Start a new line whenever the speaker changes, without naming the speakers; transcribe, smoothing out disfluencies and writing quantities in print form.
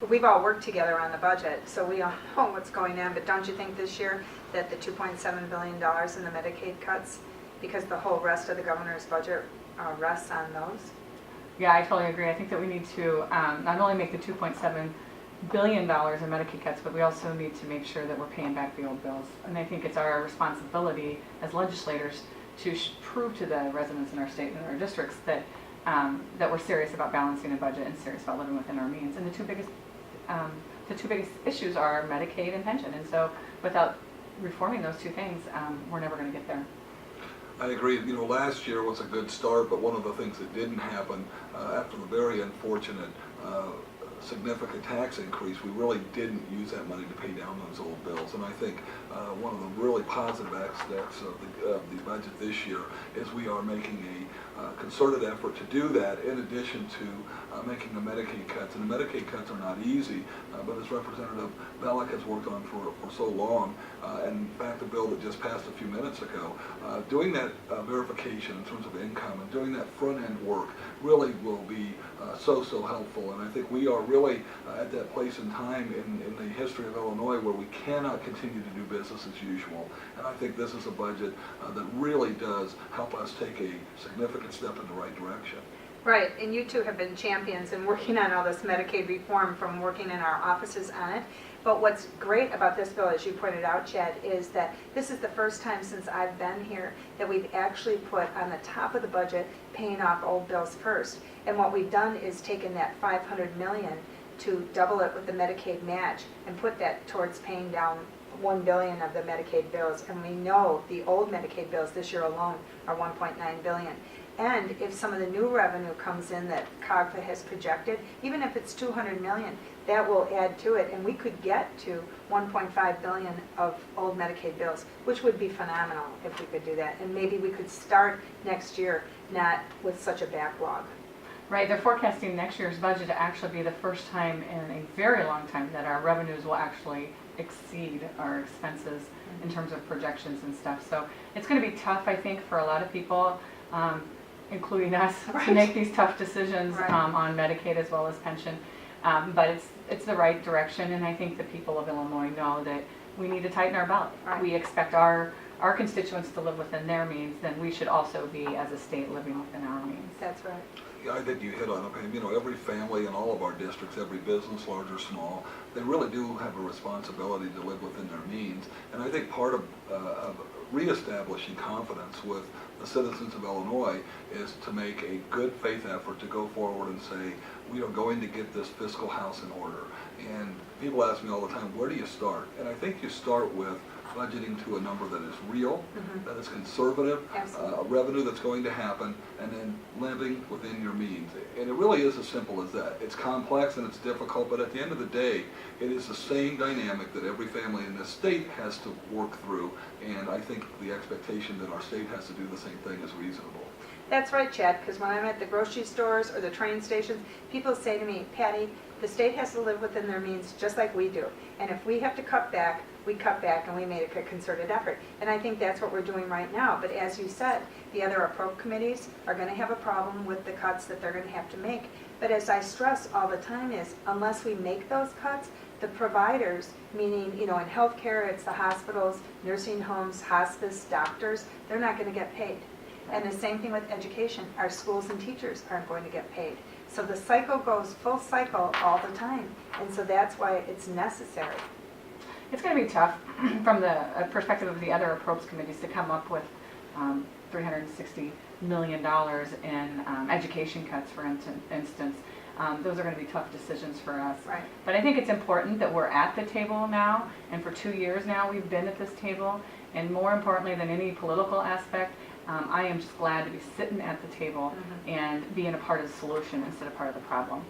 we've all worked together on the budget, so we all know what's going on, but don't you think this year that the $2.7 billion in the Medicaid cuts, because the whole rest of the governor's budget rests on those?
Yeah, I totally agree. I think that we need to not only make the $2.7 billion in Medicaid cuts, but we also need to make sure that we're paying back the old bills. And I think it's our responsibility as legislators to prove to the residents in our state and our districts that that we're serious about balancing a budget and serious about living within our means. And the two biggest issues are Medicaid and pension. And so without reforming those two things, we're never going to get there.
I agree. You know, last year was a good start, but one of the things that didn't happen after the very unfortunate significant tax increase, we really didn't use that money to pay down those old bills. And I think one of the really positive aspects of the budget this year is we are making a concerted effort to do that, in addition to making the Medicaid cuts. And the Medicaid cuts are not easy, but as Representative Bellock has worked on for so long, and in fact the bill that just passed a few minutes ago, doing that verification in terms of income and doing that front end work really will be so helpful. And I think we are really at that place in time in the history of Illinois where we cannot continue to do business as usual. And I think this is a budget that really does help us take a significant step in the right direction.
Right, and you two have been champions in working on all this Medicaid reform from working in our offices on it. But what's great about this bill, as you pointed out, Chad, is that this is the first time since I've been here that we've actually put on the top of the budget paying off old bills first. And what we've done is taken that $500 million to double it with the Medicaid match and put that towards paying down $1 billion of the Medicaid bills. And we know the old Medicaid bills this year alone are $1.9 billion. And if some of the new revenue comes in that COGFA has projected, even if it's $200 million, that will add to it, and we could get to $1.5 billion of old Medicaid bills, which would be phenomenal if we could do that. And maybe we could start next year not with such a backlog.
Right, they're forecasting next year's budget to actually be the first time in a very long time that our revenues will actually exceed our expenses in terms of projections and stuff. So it's going to be tough, I think, for a lot of people, including us,
Right.
to make these tough decisions
Right.
on Medicaid as well as pension. But it's the right direction, and I think the people of Illinois know that we need to tighten our belt.
Right.
We expect our constituents to live within their means, then we should also be, as a state, living within our means.
That's right.
Yeah, I think you hit on it, Pam. You know, every family in all of our districts, every business, large or small, they really do have a responsibility to live within their means. And I think part of reestablishing confidence with the citizens of Illinois is to make a good faith effort to go forward and say, we are going to get this fiscal house in order. And people ask me all the time, where do you start? And I think you start with budgeting to a number that is real, that is conservative, revenue that's going to happen, and then living within your means. And it really is as simple as that. It's complex and it's difficult, but at the end of the day, it is the same dynamic that every family in this state has to work through, and I think the expectation that our state has to do the same thing is reasonable.
That's right, Chad, because when I'm at the grocery stores or the train stations, people say to me, Patty, the state has to live within their means just like we do. And if we have to cut back, we cut back, and we made a concerted effort. And I think that's what we're doing right now. But as you said, the other appropriate committees are going to have a problem with the cuts that they're going to have to make. But as I stress all the time is, unless we make those cuts, the providers, meaning, you know, in healthcare, it's the hospitals, nursing homes, hospice, doctors, they're not going to get paid. And the same thing with education. Our schools and teachers aren't going to get paid. So the cycle goes full cycle all the time. And so that's why it's necessary.
It's going to be tough from the perspective of the other appropriates committees to come up with $360 million in education cuts, for instance. Those are going to be tough decisions for us.
Right.
But I think it's important that we're at the table now, and for 2 years now we've been at this table, and more importantly than any political aspect, I am just glad to be sitting at the table and being a part of the solution instead of part of the problem.